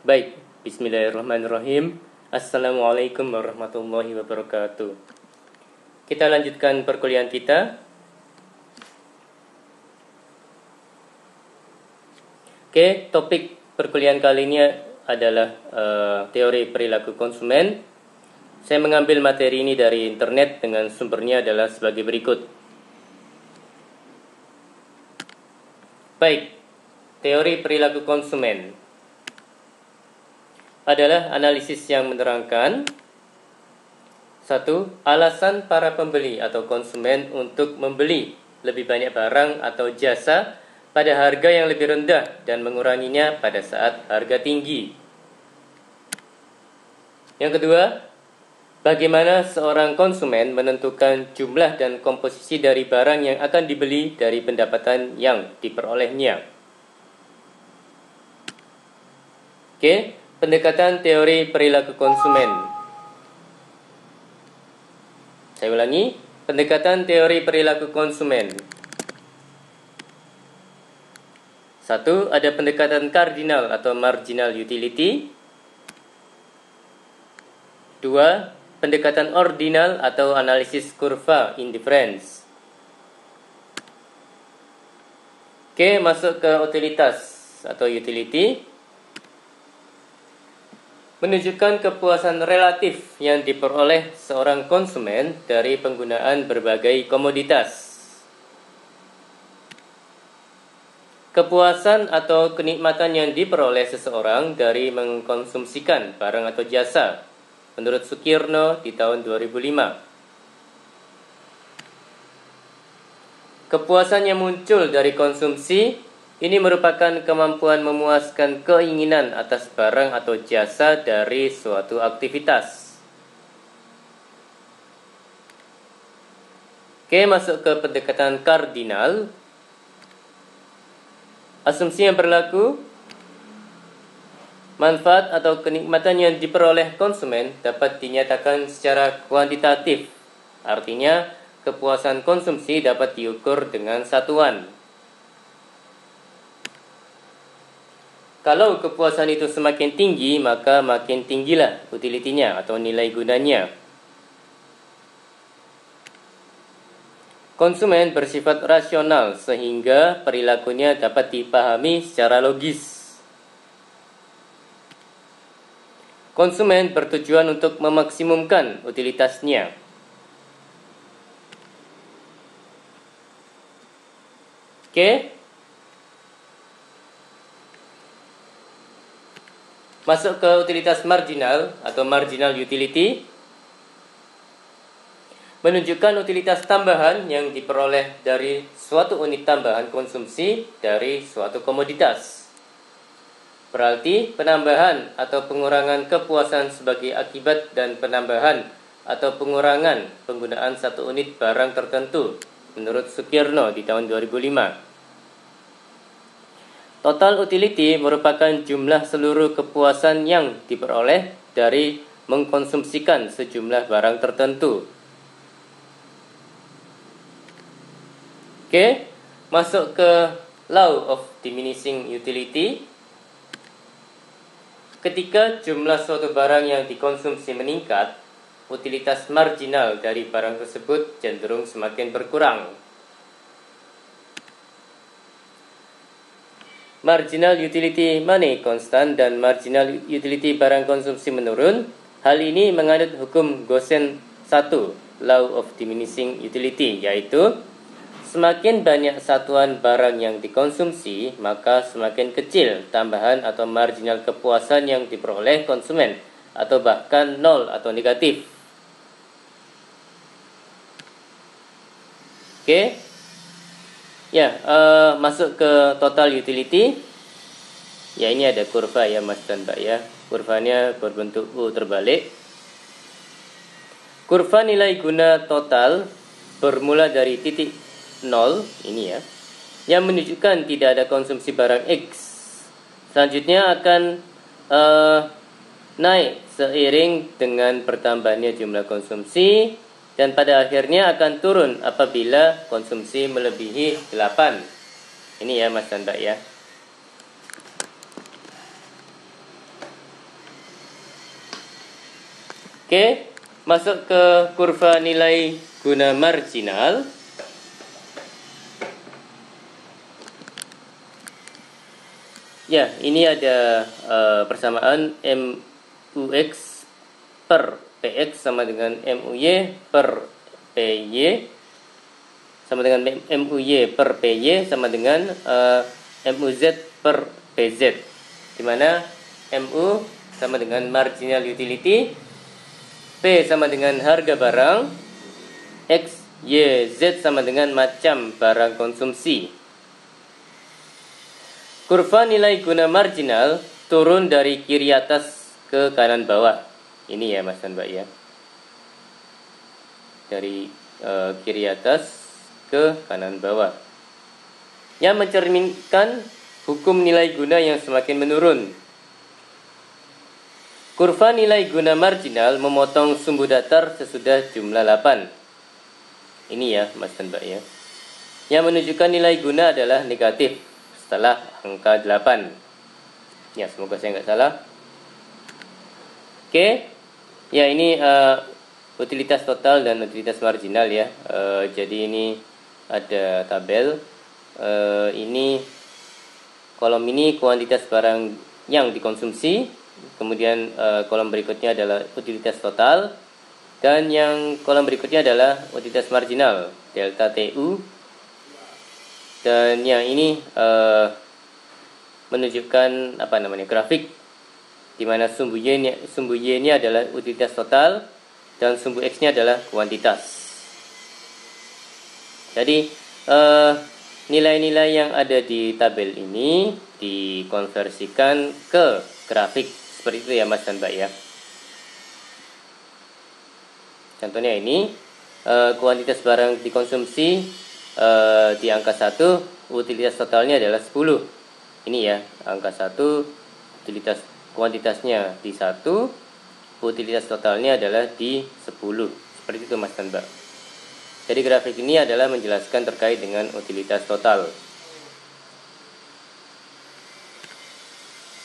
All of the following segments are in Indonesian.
Baik, bismillahirrahmanirrahim. Assalamualaikum warahmatullahi wabarakatuh. Kita lanjutkan perkuliahan kita. Oke, topik perkuliahan kali ini adalah teori perilaku konsumen. Saya mengambil materi ini dari internet dengan sumbernya adalah sebagai berikut. Baik, teori perilaku konsumen adalah analisis yang menerangkan: 1. Alasan para pembeli atau konsumen untuk membeli lebih banyak barang atau jasa pada harga yang lebih rendah dan menguranginya pada saat harga tinggi. Yang kedua, bagaimana seorang konsumen menentukan jumlah dan komposisi dari barang yang akan dibeli dari pendapatan yang diperolehnya. Oke, pendekatan teori perilaku konsumen. Saya ulangi, pendekatan teori perilaku konsumen. 1. Ada pendekatan kardinal atau marginal utility. 2. Pendekatan ordinal atau analisis kurva indifference. Oke, masuk ke utilitas atau utility. Menunjukkan kepuasan relatif yang diperoleh seorang konsumen dari penggunaan berbagai komoditas. Kepuasan atau kenikmatan yang diperoleh seseorang dari mengkonsumsikan barang atau jasa, menurut Sukirno di tahun 2005. Kepuasan yang muncul dari konsumsi ini merupakan kemampuan memuaskan keinginan atas barang atau jasa dari suatu aktivitas. Oke, masuk ke pendekatan kardinal. Asumsi yang berlaku: manfaat atau kenikmatan yang diperoleh konsumen dapat dinyatakan secara kuantitatif. Artinya, kepuasan konsumsi dapat diukur dengan satuan. Kalau kepuasan itu semakin tinggi, maka makin tinggilah utilitinya atau nilai gunanya. Konsumen bersifat rasional sehingga perilakunya dapat dipahami secara logis. Konsumen bertujuan untuk memaksimumkan utilitasnya. Oke. Masuk ke utilitas marginal atau marginal utility. Menunjukkan utilitas tambahan yang diperoleh dari suatu unit tambahan konsumsi dari suatu komoditas. Berarti penambahan atau pengurangan kepuasan sebagai akibat dan penambahan atau pengurangan penggunaan satu unit barang tertentu, menurut Sukirno di tahun 2005. Total utility merupakan jumlah seluruh kepuasan yang diperoleh dari mengkonsumsikan sejumlah barang tertentu. Oke, masuk ke law of diminishing utility. Ketika jumlah suatu barang yang dikonsumsi meningkat, utilitas marginal dari barang tersebut cenderung semakin berkurang. Marginal utility money konstan dan marginal utility barang konsumsi menurun. Hal ini menganut hukum Gosen 1, law of diminishing utility, yaitu semakin banyak satuan barang yang dikonsumsi, maka semakin kecil tambahan atau marginal kepuasan yang diperoleh konsumen, atau bahkan nol atau negatif. Oke. Ya, masuk ke total utility. Ya, ini ada kurva ya Mas dan Mbak ya. Kurvanya berbentuk U terbalik. Kurva nilai guna total bermula dari titik 0 ini ya, yang menunjukkan tidak ada konsumsi barang X. Selanjutnya akan naik seiring dengan bertambahnya jumlah konsumsi, dan pada akhirnya akan turun apabila konsumsi melebihi 8. Ini ya Mas dan Mbak ya. Oke, masuk ke kurva nilai guna marginal. Ya, ini ada persamaan MUX per PX sama dengan MUY per PY sama dengan MUY per PY sama dengan MUZ per PZ, di mana MU sama dengan marginal utility, P sama dengan harga barang, X, Y, Z sama dengan macam barang konsumsi. Kurva nilai guna marginal turun dari kiri atas ke kanan bawah. Ini ya Mas dan Mbak ya. Dari kiri atas ke kanan bawah. Yang mencerminkan hukum nilai guna yang semakin menurun. Kurva nilai guna marginal memotong sumbu datar sesudah jumlah 8. Ini ya Mas dan Mbak ya. Yang menunjukkan nilai guna adalah negatif setelah angka 8. Ya, semoga saya nggak salah. Oke. Ya, ini utilitas total dan utilitas marginal ya. Jadi ini ada tabel. Ini kolom ini kuantitas barang yang dikonsumsi. Kemudian kolom berikutnya adalah utilitas total. Dan yang kolom berikutnya adalah utilitas marginal, delta TU. Dan yang ini menunjukkan grafik di mana sumbu Y-nya adalah utilitas total dan sumbu X-nya adalah kuantitas. Jadi nilai-nilai yang ada di tabel ini dikonversikan ke grafik seperti itu ya Mas dan Mbak ya. Contohnya ini kuantitas barang dikonsumsi di angka 1, utilitas totalnya adalah 10. Ini ya, angka 1, kuantitasnya di 1, utilitas totalnya adalah di 10. Seperti itu Mas dan Mbak. Jadi grafik ini adalah menjelaskan terkait dengan utilitas total.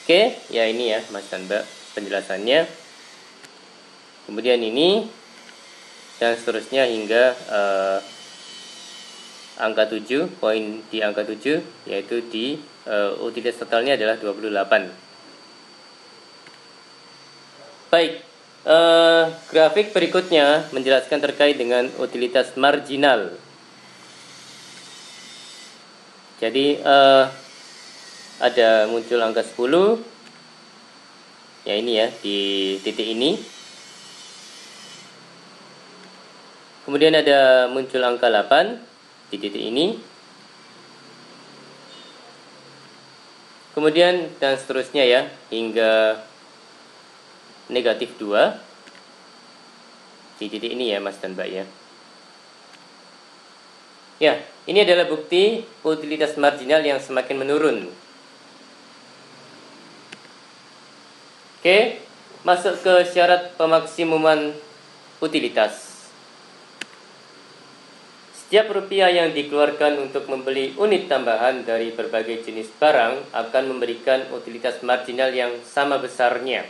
Oke, ya ini ya Mas dan Mbak penjelasannya. Kemudian ini dan seterusnya hingga angka 7, poin di angka 7 yaitu di utilitas totalnya adalah 28. Baik, grafik berikutnya menjelaskan terkait dengan utilitas marginal. Jadi ada muncul angka 10. Ya ini ya di titik ini. Kemudian ada muncul angka 8 di titik ini. Kemudian dan seterusnya ya hingga negatif 2 di titik ini ya Mas dan Mbak ya. Ya, ini adalah bukti utilitas marginal yang semakin menurun. Oke, masuk ke syarat pemaksimuman utilitas. Setiap rupiah yang dikeluarkan untuk membeli unit tambahan dari berbagai jenis barang akan memberikan utilitas marginal yang sama besarnya.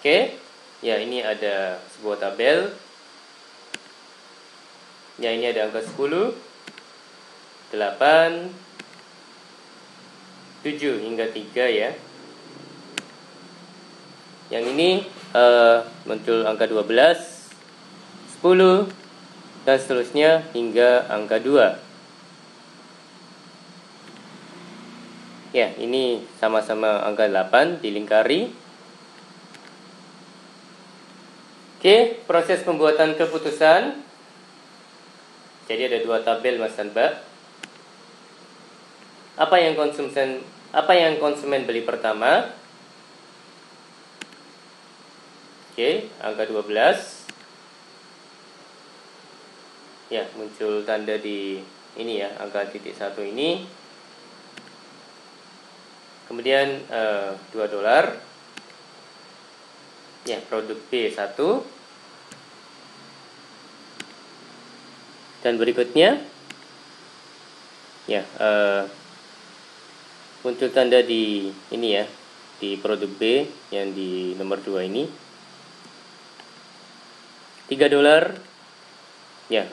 Oke, ya ini ada sebuah tabel. Ya ini ada angka 10, 8, 7 hingga 3 ya. Yang ini muncul angka 12, 10, dan seterusnya hingga angka 2. Ya, ini sama-sama angka 8 dilingkari. Oke, proses pembuatan keputusan. Jadi ada 2 tabel Mas dan Mbak. Apa yang konsumen beli pertama? Oke, angka 12. Ya, muncul tanda di ini ya, angka titik 1 ini. Kemudian $2. Ya, produk B1. Dan berikutnya ya muncul tanda di ini ya, di produk B yang di nomor 2 ini. $3 ya,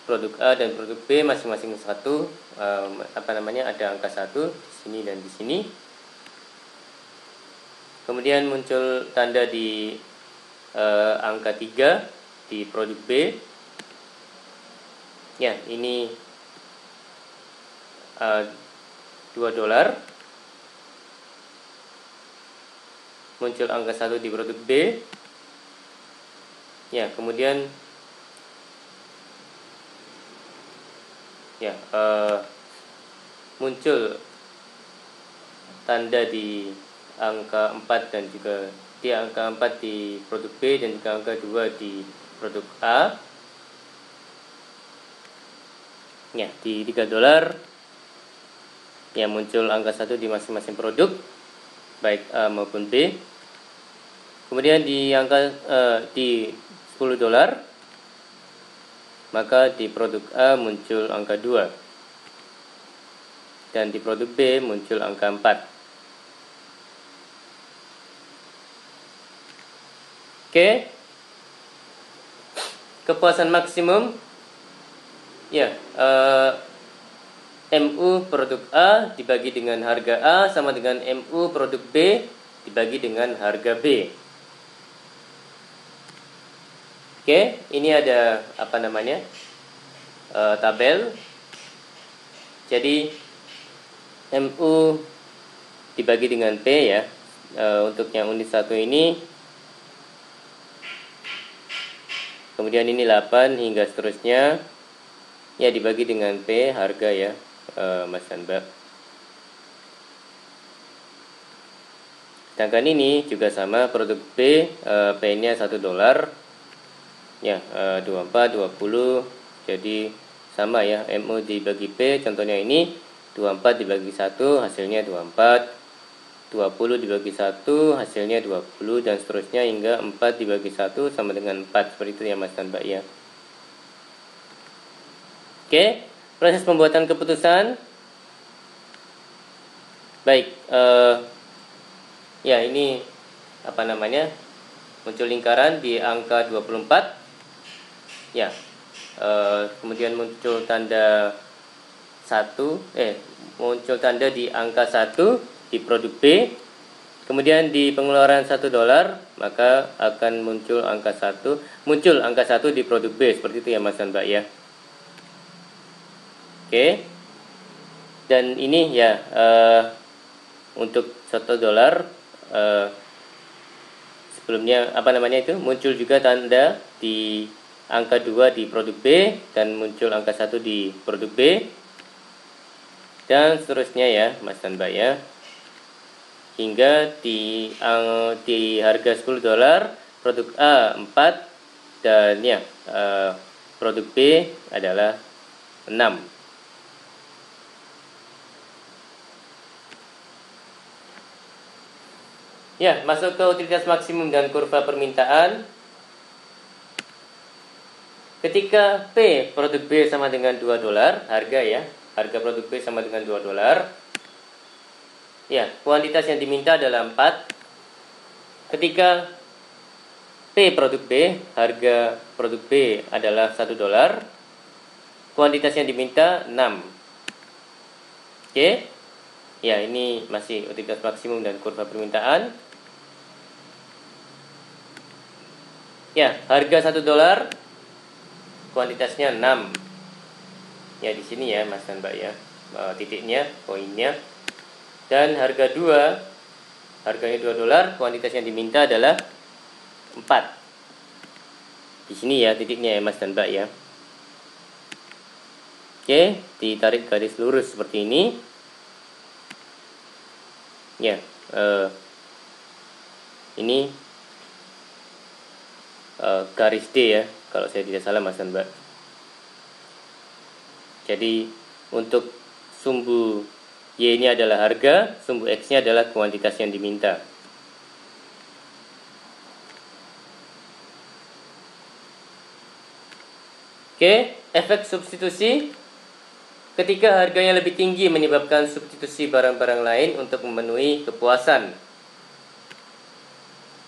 produk A dan produk B masing-masing satu, ada angka 1 di sini dan di sini. Kemudian muncul tanda di angka 3 di produk B. Ya, ini $2. Muncul angka 1 di produk B. Ya, kemudian muncul tanda di angka 4 dan juga di angka 4 di produk B dan juga angka 2 di produk A. Ya, di $3 ya, muncul angka 1 di masing-masing produk baik A maupun B. Kemudian di angka di $10, maka di produk A muncul angka 2 dan di produk B muncul angka 4. Oke. Kepuasan maksimum ya, MU produk A dibagi dengan harga A sama dengan MU produk B dibagi dengan harga B. Oke, ini ada tabel. Jadi MU dibagi dengan P ya. Untuk yang unit 1 ini. Kemudian ini 8 hingga seterusnya. Ya, dibagi dengan P harga ya, Mas dan Mbak. Sedangkan ini juga sama, produk B, P-nya $1. Ya, 24, 20. Jadi sama ya, MU dibagi P, contohnya ini 24 dibagi 1 hasilnya 24, 20 dibagi 1 hasilnya 20, dan seterusnya hingga 4 dibagi 1 sama dengan 4. Seperti itu ya Mas dan Mbak ya. Oke, proses pembuatan keputusan. Baik, ya ini muncul lingkaran di angka 24. Ya, kemudian muncul tanda muncul tanda di angka 1 di produk B. Kemudian di pengeluaran $1, maka akan muncul angka 1 di produk B. Seperti itu ya Mas dan Mbak ya. Oke. Dan ini ya, untuk $1, sebelumnya muncul juga tanda di angka 2 di produk B dan muncul angka 1 di produk B, dan seterusnya ya Mas dan Mbak ya, hingga di harga $10 produk A 4 dan ya, produk B adalah 6. Ya, masuk ke utilitas maksimum dan kurva permintaan. Ketika P produk B sama dengan $2, harga produk B sama dengan $2. Ya, kuantitas yang diminta adalah 4. Ketika P produk B, harga produk B adalah $1, kuantitas yang diminta 6. Oke. Ya, ini masih utilitas maksimum dan kurva permintaan. Ya, harga $1, kuantitasnya 6. Ya, di sini ya Mas dan Mbak ya, titiknya, poinnya. Dan harga 2, harganya $2, kuantitas yang diminta adalah 4. Di sini ya titiknya ya Mas dan Mbak ya. Oke, ditarik garis lurus seperti ini. Ya, ini garis D ya, kalau saya tidak salah Mas dan Mbak. Jadi untuk sumbu Y ini adalah harga, sumbu X nya adalah kuantitas yang diminta. Oke, efek substitusi. Ketika harganya lebih tinggi menyebabkan substitusi barang-barang lain untuk memenuhi kepuasan.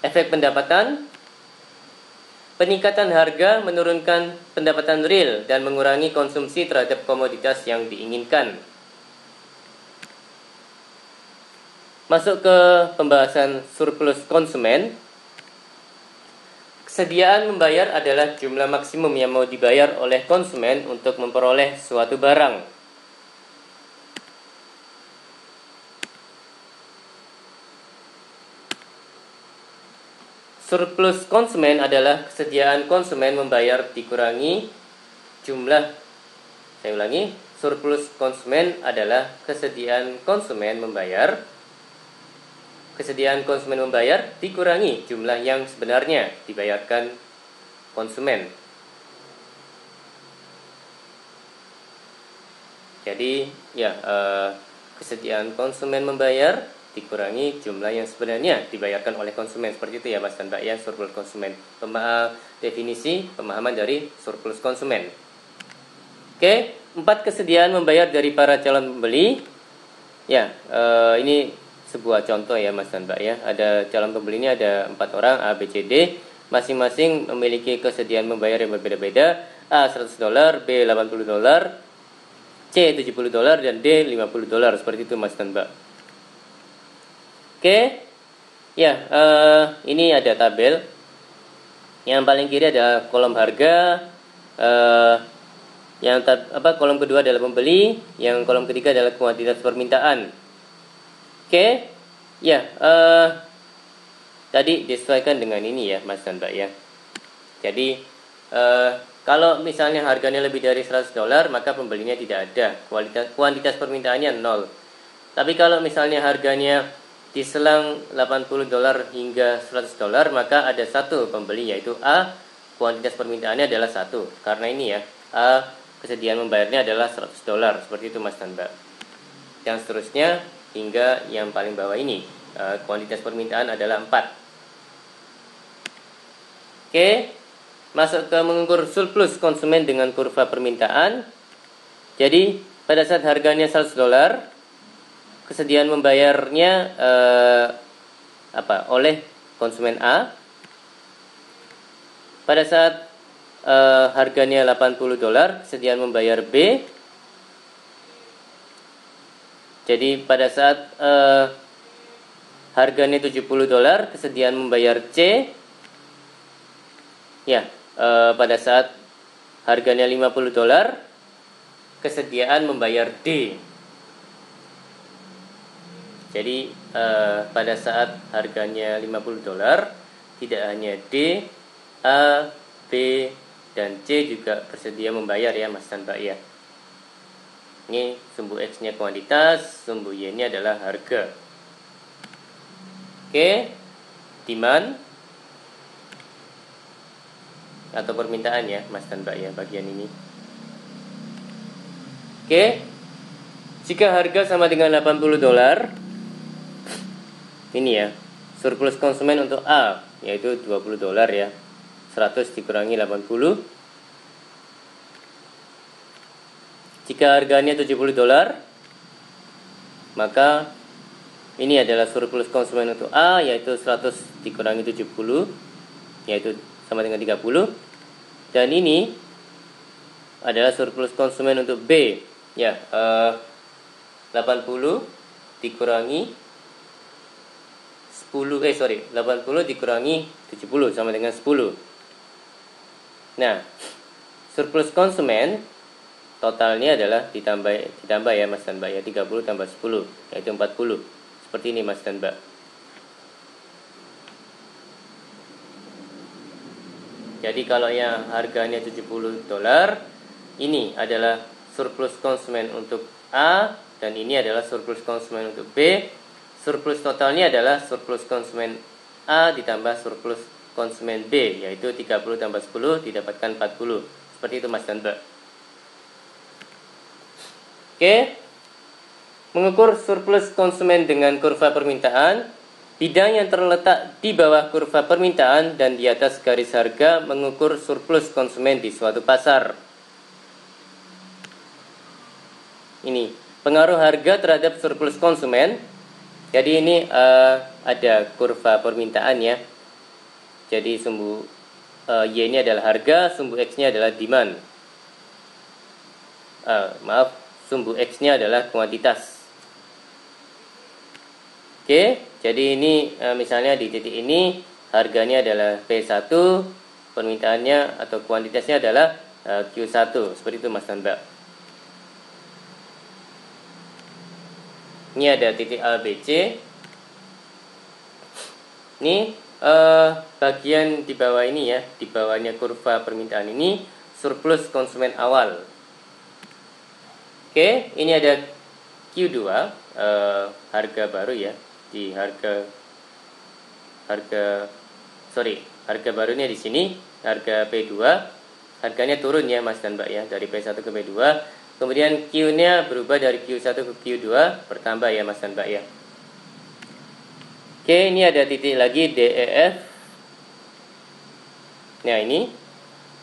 Efek pendapatan. Peningkatan harga menurunkan pendapatan real dan mengurangi konsumsi terhadap komoditas yang diinginkan. Masuk ke pembahasan surplus konsumen. Kesediaan membayar adalah jumlah maksimum yang mau dibayar oleh konsumen untuk memperoleh suatu barang. Surplus konsumen adalah kesediaan konsumen membayar dikurangi jumlah. Saya ulangi, surplus konsumen adalah kesediaan konsumen membayar. Kesediaan konsumen membayar dikurangi jumlah yang sebenarnya dibayarkan konsumen. Jadi ya, kesediaan konsumen membayar dikurangi jumlah yang sebenarnya dibayarkan oleh konsumen. Seperti itu ya Mas dan Mbak ya, surplus konsumen. Definisi pemahaman dari surplus konsumen. Oke, 4 kesediaan membayar dari para calon pembeli. Ya, ini sebuah contoh ya Mas dan Mbak ya. Ada calon pembeli ini ada 4 orang, A, B, C, D. Masing-masing memiliki kesediaan membayar yang berbeda-beda. A $100, B $80, C $70, dan D $50. Seperti itu Mas dan Mbak. Oke, ya, ini ada tabel. Yang paling kiri ada kolom harga, kolom kedua adalah pembeli, yang kolom ketiga adalah kuantitas permintaan. Oke, ya, tadi disesuaikan dengan ini ya, Mas dan Mbak ya. Jadi, kalau misalnya harganya lebih dari $100, maka pembelinya tidak ada, kuantitas permintaannya 0. Tapi kalau misalnya harganya di selang $80 hingga $100, maka ada satu pembeli, yaitu A. Kuantitas permintaannya adalah 1. Karena ini ya, A, kesediaan membayarnya adalah $100. Seperti itu Mas dan Mbak. Yang seterusnya hingga yang paling bawah ini, kuantitas permintaan adalah 4. Oke, masuk ke mengukur surplus konsumen dengan kurva permintaan. Jadi pada saat harganya $100, kesediaan membayarnya oleh konsumen A. Pada saat harganya $80, kesediaan membayar B. Jadi pada saat harganya $70, kesediaan membayar C. Ya, pada saat harganya $50, kesediaan membayar D. Jadi pada saat harganya $50, tidak hanya D, A, B, dan C juga bersedia membayar ya Mas dan Mbak ya. Ini sumbu X-nya kuantitas, sumbu Y-nya adalah harga. Oke, demand atau permintaan ya Mas dan Mbak ya, bagian ini. Oke, jika harga sama dengan $80, ini ya, surplus konsumen untuk A yaitu $20 ya. 100 dikurangi 80. Jika harganya $70, maka ini adalah surplus konsumen untuk A yaitu 100 dikurangi 70 yaitu sama dengan 30. Dan ini adalah surplus konsumen untuk B ya, 80 dikurangi 80 dikurangi 70 sama dengan 10. Nah, surplus konsumen totalnya adalah ditambah ya Mas dan Mbak ya, 30 tambah 10 yaitu 40. Seperti ini Mas dan Mbak. Jadi kalau yang harganya $70, ini adalah surplus konsumen untuk A dan ini adalah surplus konsumen untuk B. Surplus totalnya adalah surplus konsumen A ditambah surplus konsumen B, yaitu 30 tambah 10 didapatkan 40. Seperti itu Mas dan Mbak. Oke, mengukur surplus konsumen dengan kurva permintaan. Bidang yang terletak di bawah kurva permintaan dan di atas garis harga mengukur surplus konsumen di suatu pasar. ini pengaruh harga terhadap surplus konsumen. Jadi ini ada kurva permintaan ya. Jadi sumbu Y ini adalah harga, sumbu X-nya adalah demand. Sumbu X-nya adalah kuantitas. Oke, jadi ini misalnya di titik ini harganya adalah P1, permintaannya atau kuantitasnya adalah Q1. Seperti itu Mas dan Mbak. Ini ada titik A, B, C. Ini bagian di bawah ini ya, di bawahnya kurva permintaan ini surplus konsumen awal. Oke, ini ada Q2, harga baru ya, di harga barunya di sini, harga P2, harganya turun ya Mas dan Mbak ya, dari P1 ke P2. Kemudian Q-nya berubah dari Q1 ke Q2, bertambah ya Mas dan Mbak ya. Oke, ini ada titik lagi DEF. Nah, ini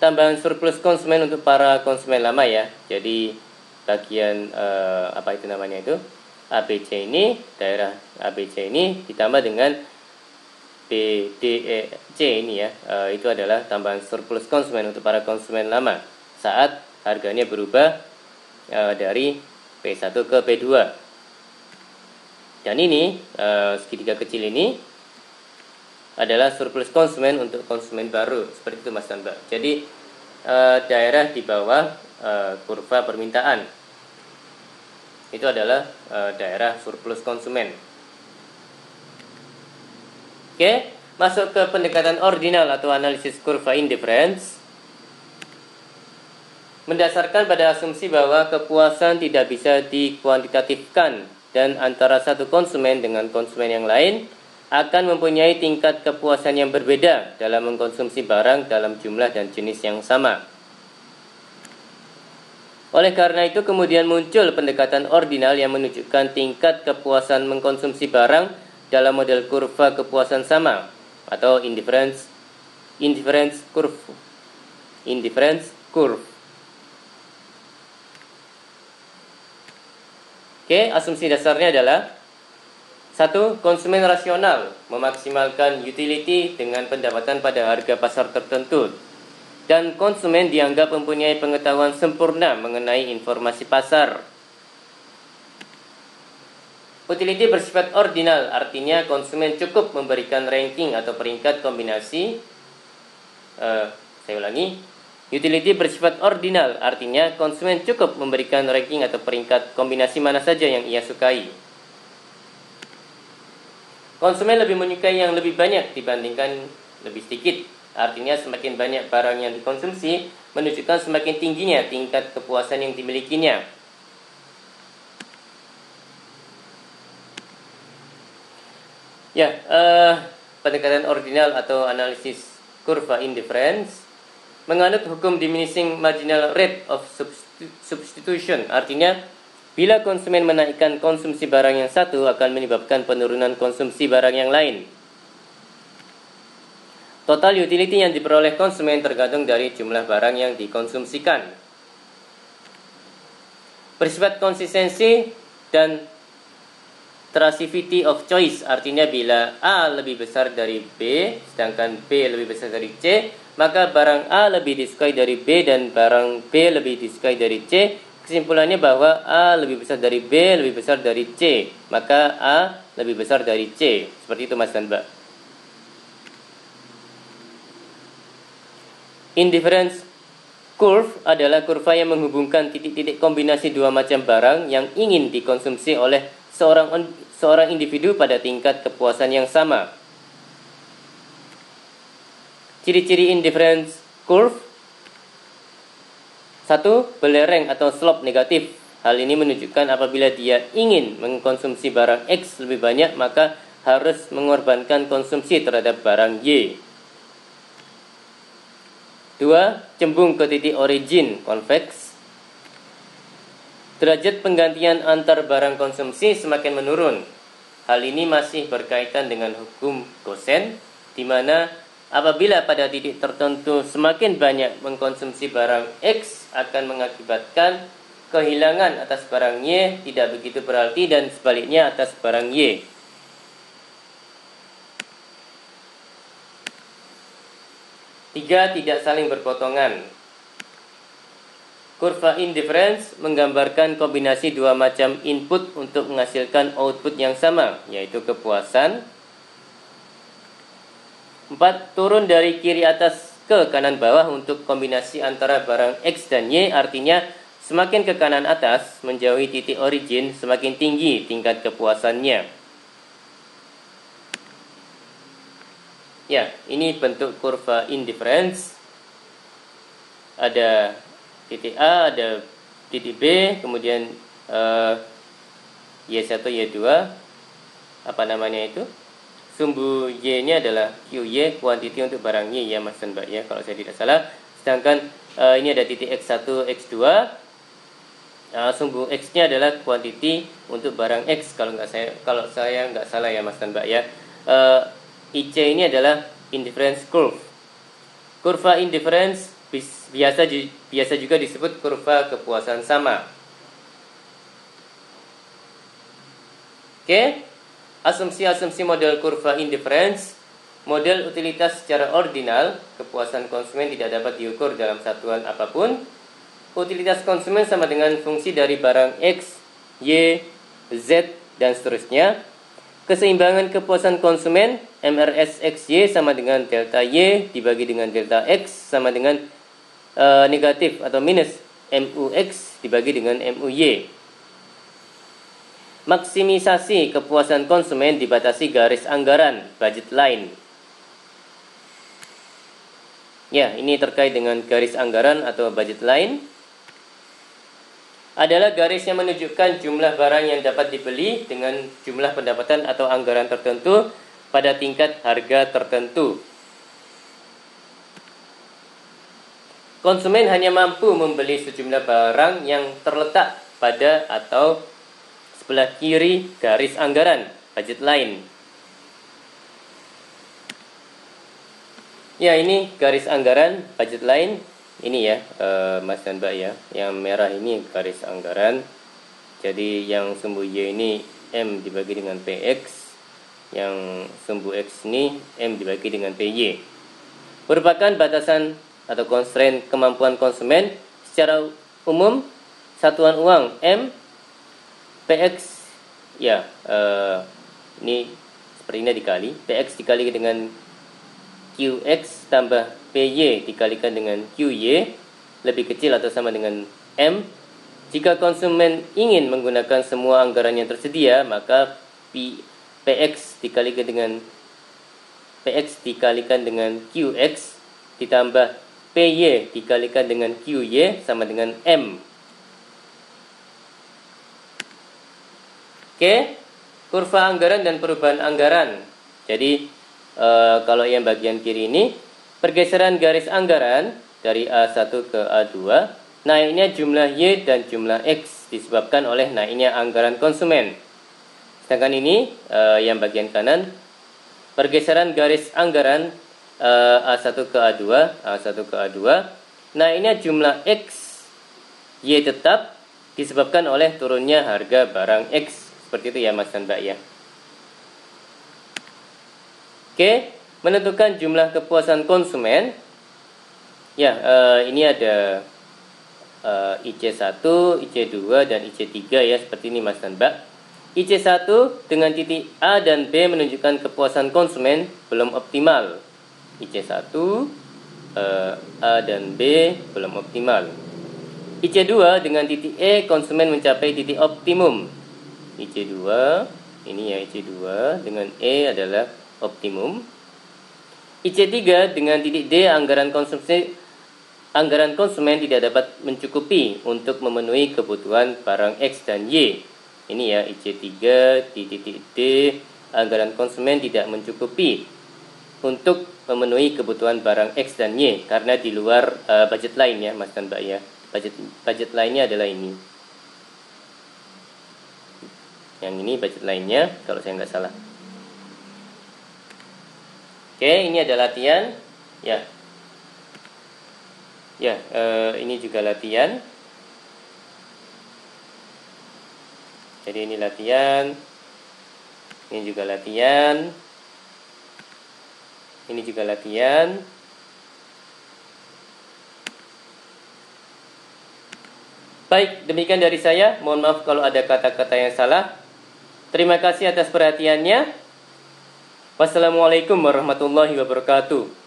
tambahan surplus konsumen untuk para konsumen lama ya. Jadi bagian apa itu namanya itu? ABC ini, daerah ABC ini ditambah dengan BDEC ini ya. Itu adalah tambahan surplus konsumen untuk para konsumen lama saat harganya berubah dari P1 ke P2. Dan ini segitiga kecil ini adalah surplus konsumen untuk konsumen baru. Seperti itu Mas dan Mbak. Jadi daerah di bawah kurva permintaan itu adalah daerah surplus konsumen. Oke, masuk ke pendekatan ordinal atau analisis kurva indifference. Mendasarkan pada asumsi bahwa kepuasan tidak bisa dikuantitatifkan dan antara satu konsumen dengan konsumen yang lain akan mempunyai tingkat kepuasan yang berbeda dalam mengkonsumsi barang dalam jumlah dan jenis yang sama. Oleh karena itu kemudian muncul pendekatan ordinal yang menunjukkan tingkat kepuasan mengkonsumsi barang dalam model kurva kepuasan sama atau indifference curve. Oke, asumsi dasarnya adalah 1. Konsumen rasional memaksimalkan utility dengan pendapatan pada harga pasar tertentu. Dan konsumen dianggap mempunyai pengetahuan sempurna mengenai informasi pasar. Utility bersifat ordinal, artinya konsumen cukup memberikan ranking atau peringkat kombinasi. Saya ulangi. Utility bersifat ordinal, artinya konsumen cukup memberikan ranking atau peringkat kombinasi mana saja yang ia sukai. Konsumen lebih menyukai yang lebih banyak dibandingkan lebih sedikit. Artinya semakin banyak barang yang dikonsumsi menunjukkan semakin tingginya tingkat kepuasan yang dimilikinya. Ya, pendekatan ordinal atau analisis kurva indifference menganut hukum diminishing marginal rate of substitution. Artinya, bila konsumen menaikkan konsumsi barang yang satu akan menyebabkan penurunan konsumsi barang yang lain. Total utility yang diperoleh konsumen tergantung dari jumlah barang yang dikonsumsikan. Bersifat konsistensi dan transitivity of choice, artinya bila A lebih besar dari B, sedangkan B lebih besar dari C, maka barang A lebih disukai dari B dan barang B lebih disukai dari C. Kesimpulannya bahwa A lebih besar dari B, lebih besar dari C, maka A lebih besar dari C. Seperti itu Mas dan Mbak. Indifference curve adalah kurva yang menghubungkan titik-titik kombinasi dua macam barang yang ingin dikonsumsi oleh seorang individu pada tingkat kepuasan yang sama. Ciri-ciri indifference curve. 1. Belereng atau slope negatif. Hal ini menunjukkan apabila dia ingin mengkonsumsi barang X lebih banyak, maka harus mengorbankan konsumsi terhadap barang Y. 2. Cembung ke titik origin convex. Derajat penggantian antar barang konsumsi semakin menurun. Hal ini masih berkaitan dengan hukum Gosen, di mana apabila pada titik tertentu semakin banyak mengkonsumsi barang X akan mengakibatkan kehilangan atas barang Y tidak begitu berarti, dan sebaliknya atas barang Y. Tiga, tidak saling berpotongan. Kurva indifference menggambarkan kombinasi dua macam input untuk menghasilkan output yang sama, yaitu kepuasan. 4. Turun dari kiri atas ke kanan bawah untuk kombinasi antara barang X dan Y, artinya semakin ke kanan atas menjauhi titik origin, semakin tinggi tingkat kepuasannya. Ya, ini bentuk kurva indifference. Ada titik A, ada titik B, kemudian Y1, Y2, apa namanya itu? Sumbu Y ini adalah QY, kuantiti untuk barang Y ya Mas dan Mbak ya, kalau saya tidak salah. Sedangkan ini ada titik X1, X2. Sumbu X-nya adalah kuantiti untuk barang X kalau saya nggak salah ya Mas dan Mbak ya. IC ini adalah indifference curve. Kurva indifference biasa juga disebut kurva kepuasan sama. Oke, asumsi-asumsi model kurva indifference. Model utilitas secara ordinal, kepuasan konsumen tidak dapat diukur dalam satuan apapun. Utilitas konsumen sama dengan fungsi dari barang X, Y, Z, dan seterusnya. Keseimbangan kepuasan konsumen MRS XY sama dengan delta Y dibagi dengan delta X sama dengan negatif atau minus MUX dibagi dengan MUY. Maksimisasi kepuasan konsumen dibatasi garis anggaran, budget line. Ya, ini terkait dengan garis anggaran atau budget line. Adalah garis yang menunjukkan jumlah barang yang dapat dibeli dengan jumlah pendapatan atau anggaran tertentu pada tingkat harga tertentu. Konsumen hanya mampu membeli sejumlah barang yang terletak pada atau sebelah kiri garis anggaran, budget line. Ya, ini garis anggaran, budget line. Ini ya Mas dan Mbak ya, yang merah ini garis anggaran. Jadi yang sumbu Y ini M dibagi dengan PX, yang sumbu X ini M dibagi dengan PY. Merupakan batasan atau constraint kemampuan konsumen. Secara umum satuan uang M PX ya, ini seperti ini dikali PX dikali dengan QX tambah PY dikalikan dengan QY lebih kecil atau sama dengan M. Jika konsumen ingin menggunakan semua anggaran yang tersedia, maka PX dikalikan dengan QX ditambah PY dikalikan dengan QY sama dengan M. Oke, kurva anggaran dan perubahan anggaran. Jadi kalau yang bagian kiri ini, pergeseran garis anggaran dari A1 ke A2, naiknya jumlah Y dan jumlah X disebabkan oleh naiknya anggaran konsumen. Sedangkan ini yang bagian kanan, pergeseran garis anggaran A1 ke A2, A1 ke A2, naiknya jumlah X, Y tetap disebabkan oleh turunnya harga barang X. Seperti itu ya Mas dan Mbak ya. Oke, menentukan jumlah kepuasan konsumen. Ya, ini ada IC1, IC2, dan IC3 ya, seperti ini Mas dan Mbak. IC1 dengan titik A dan B menunjukkan kepuasan konsumen belum optimal. IC1, A dan B belum optimal. IC2 dengan titik E, konsumen mencapai titik optimum. IC2, ini ya IC2 dengan E adalah optimum. IC3 dengan titik D, anggaran konsumen tidak dapat mencukupi untuk memenuhi kebutuhan barang X dan Y. Ini ya IC3 di titik D, anggaran konsumen tidak mencukupi untuk memenuhi kebutuhan barang X dan Y karena di luar budget line ya Mas dan Mbak ya. Budget line-nya adalah ini. Yang ini budget line-nya kalau saya nggak salah. Oke, ini ada latihan. Ya. Ya, ini juga latihan. Jadi ini latihan, ini juga latihan, ini juga latihan. Baik, demikian dari saya. Mohon maaf kalau ada kata-kata yang salah. Terima kasih atas perhatiannya. Wassalamualaikum warahmatullahi wabarakatuh.